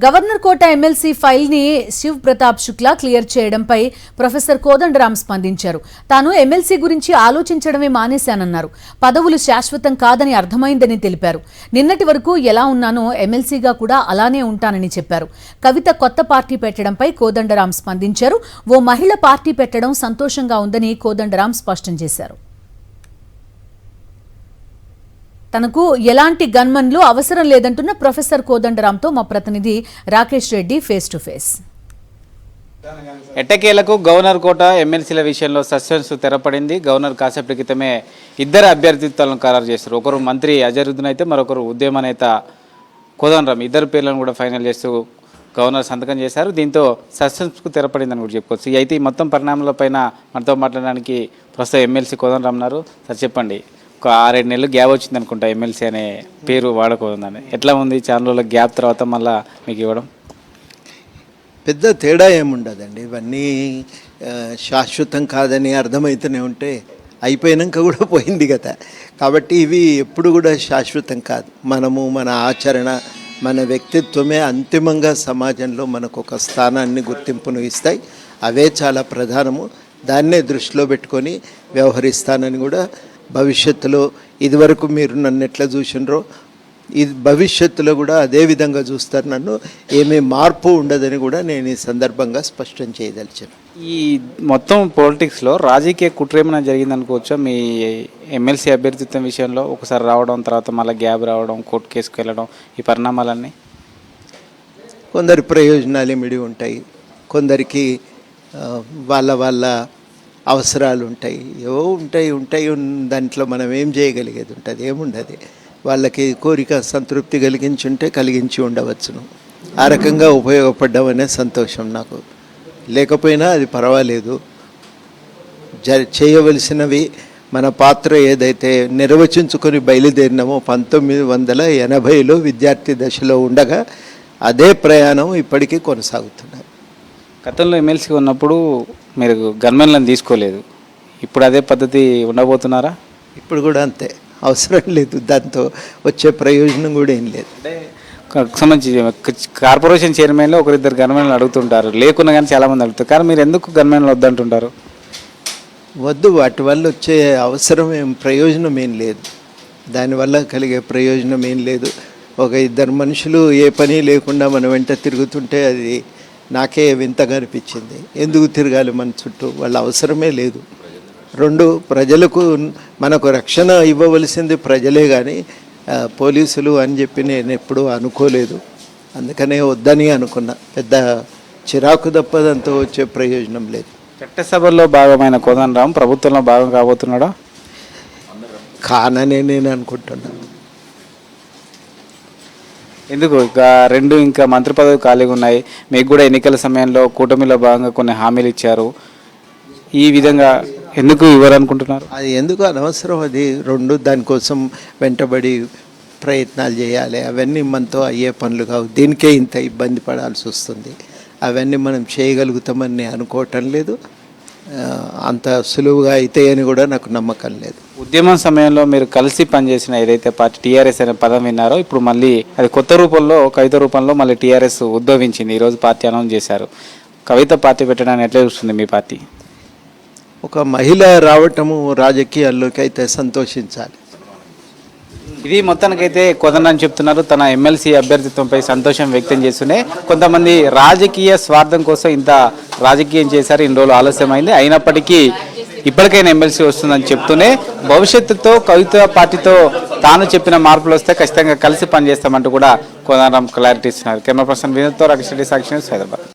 Governor కోట MLC file ని Shiv Pratap Shukla clear చేయడంపై professor Kodandaram స్పందించారు. తాను ఎమ్మెల్సీ గురించి ఆలోచించడమే మానేశానన్నారు. పదవులు శాశ్వతం కాదని అర్థమైందని తెలిపారు. నిన్నటి వరకు ఎలా ఉన్నానో ఎమ్మెల్సీగా కూడా అలానే ఉంటానని చెప్పారు. కవిత కొత్త పార్టీ పెట్టడంపై కోదండరాం స్పందించారు. ఓ మహిళ పార్టీ పెట్టడం సంతోషంగా ఉందని కోదండరాం స్పష్టం చేశారు. తనకు ఎలాంటి గన్మన్లు అవసరం లేదంటున్న ప్రొఫెసర్ కోదండరాంతో మా ప్రతినిధి Rakesh Reddy face to face. ఎట్టకేలకు గవర్నర్ కోట ఎమ్మెల్సీల విషయంలో సస్పెన్స్ తెరపడింది. గవర్నర్ కాసేపటి క్రితమే ఇద్దరు అభ్యర్థిత్వాలను ఖరారు చేస్తారు. ఒకరు మంత్రి అజరుద్దీన్ అయితే మరొకరు ఉద్యమ నేత కోదండరాం. ఇద్దరు పేర్లను కూడా ఫైనల్ చేస్తూ గవర్నర్ సంతకం చేశారు. దీంతో సస్పెన్స్కు తెరపడిందని కూడా చెప్పుకోవచ్చు. అయితే ఈ మొత్తం పరిణామాలపైన మనతో మాట్లాడడానికి ప్రస్తుతం ఎమ్మెల్సీ కోదండరాం ఉన్నారు. సార్ చెప్పండి, ఒక 6-7 నెలలు గ్యాప్ వచ్చింది అనుకుంటా ఎమ్మెల్సీ అనే పేరు వాడకూడదని. ఎట్లా ఉంది చాలా రోజుల గ్యాప్ తర్వాత మళ్ళీ మీకు ఇవ్వడం? పెద్ద తేడా ఏముండదండి. ఇవన్నీ శాశ్వతం కాదని అర్థమవుతూనే ఉంటే అయిపోయినాక కూడా పోయింది కదా. కాబట్టి ఇవి ఎప్పుడు కూడా శాశ్వతం కాదు. మనము మన ఆచరణ, మన వ్యక్తిత్వమే అంతిమంగా సమాజంలో మనకు ఒక స్థానాన్ని, గుర్తింపును ఇస్తాయి. అవే చాలా ప్రధానము. దాన్నే దృష్టిలో పెట్టుకొని వ్యవహరిస్తానని కూడా భవిష్యత్తులో, ఇదివరకు మీరు నన్ను ఎట్లా చూసినరో ఇది భవిష్యత్తులో కూడా అదే విధంగా చూస్తారు నన్ను. ఏమీ మార్పు ఉండదని కూడా నేను ఈ సందర్భంగా స్పష్టం చేయదలిచాను. ఈ మొత్తం పాలిటిక్స్లో రాజకీయ కుట్ర ఏమైనా జరిగిందనుకోవచ్చా? మీ ఎమ్మెల్సీ అభ్యర్థిత్వం విషయంలో ఒకసారి రావడం, తర్వాత మళ్ళీ గ్యాప్ రావడం, కోర్టు కేసుకు వెళ్ళడం, ఈ పరిణామాలన్నీ కొందరి ప్రయోజనాలు ఏమిడి ఉంటాయి, కొందరికి వాళ్ళ అవసరాలు ఉంటాయి, ఏవో ఉంటాయి. దాంట్లో మనం ఏం చేయగలిగేది ఉంటుంది? ఏముండదు. వాళ్ళకి కోరిక సంతృప్తి కలిగించి ఉండవచ్చును. ఆ రకంగా ఉపయోగపడ్డామనే సంతోషం నాకు. లేకపోయినా అది పర్వాలేదు. చేయవలసినవి మన పాత్ర ఏదైతే నిర్వచించుకొని బయలుదేరినామో 1980లో విద్యార్థి దశలో ఉండగా అదే ప్రయాణం ఇప్పటికీ కొనసాగుతున్నది. గతంలో ఎమ్మెల్సీ ఉన్నప్పుడు మీరు గన్మెన్లను తీసుకోలేదు. ఇప్పుడు అదే పద్ధతి ఉండబోతున్నారా? ఇప్పుడు కూడా అంతే. అవసరం లేదు. దాంతో వచ్చే ప్రయోజనం కూడా ఏం లేదు. అంటే సంబంధించి కార్పొరేషన్ చైర్మన్లో ఒకరిద్దరు గన్మెన్లు అడుగుతుంటారు, లేకున్నా కానీ చాలామంది అడుగుతారు. కానీ మీరు ఎందుకు గన్మెన్లు వద్దంటుంటారు? వద్దు. వాటి వల్ల వచ్చే ప్రయోజనం ఏం లేదు. దానివల్ల కలిగే ప్రయోజనం ఏం లేదు. ఒక ఇద్దరు మనుషులు ఏ పని లేకుండా మన వెంట తిరుగుతుంటే అది నాకే వింతగా అనిపించింది. ఎందుకు తిరగాలి మన చుట్టూ? వాళ్ళ అవసరమే లేదు. ప్రజలకు మనకు రక్షణ ఇవ్వవలసింది ప్రజలే కానీ పోలీసులు అని చెప్పి నేను ఎప్పుడూ అనుకోలేదు. అందుకనే వద్దని అనుకున్నా. పెద్ద చిరాకు తప్పదంతా వచ్చే ప్రయోజనం లేదు. చట్టసభల్లో భాగమైన కోదండరాం ప్రభుత్వంలో భాగం కాబోతున్నాడా? కాననే నేను అనుకుంటున్నాను. ఎందుకు? ఇంకా మంత్రి పదవి ఖాళీగా ఉన్నాయి. మీకు కూడా ఎన్నికల సమయంలో కూటమిలో భాగంగా కొన్ని హామీలు ఇచ్చారు. ఈ విధంగా ఎందుకు ఇవ్వాలనుకుంటున్నారు? అది ఎందుకు అనవసరం. అది దానికోసం వెంటబడి ప్రయత్నాలు చేయాలి. అవన్నీ మనతో అయ్యే పనులు కావు. దీనికే ఇంత ఇబ్బంది పడాల్సి వస్తుంది. అవన్నీ మనం చేయగలుగుతామని అనుకోవటం లేదు. అంత సులువుగా అవుతాయని కూడా నాకు నమ్మకం లేదు. ఉద్యమం సమయంలో మీరు కలిసి పనిచేసిన ఏదైతే పార్టీ టీఆర్ఎస్ అనే పదం విన్నారో, ఇప్పుడు మళ్ళీ అది కొత్త రూపంలో, కవిత రూపంలో మళ్ళీ టీఆర్ఎస్ ఉద్భవించింది. ఈరోజు పార్టీ అనౌన్స్ చేశారు. కవిత పార్టీ పెట్టడానికి ఎట్లా చూస్తుంది మీ పార్టీ? ఒక మహిళ రావటము రాజకీయాల్లోకి అయితే సంతోషించాలి. ఇది మొత్తానికైతే కోదండరాం చెప్తున్నారు. తన ఎమ్మెల్సీ అభ్యర్థిత్వంపై సంతోషం వ్యక్తం చేస్తూనే కొంతమంది రాజకీయ స్వార్థం కోసం ఇంత రాజకీయం చేశారు, ఇన్ని రోజులు ఆలస్యమైంది, అయినప్పటికీ ఇప్పటికైనా ఎమ్మెల్సీ వస్తుందని చెప్తూనే భవిష్యత్తుతో కవిత పార్టీతో తాను చెప్పిన మార్పులు వస్తే ఖచ్చితంగా కలిసి పనిచేస్తామంటూ కూడా కోదండరాం క్లారిటీ ఇస్తున్నారు. కెమెరా పర్సన్ వినోద్తో రాకేష్ రెడ్డి, సాక్షి న్యూస్, హైదరాబాద్.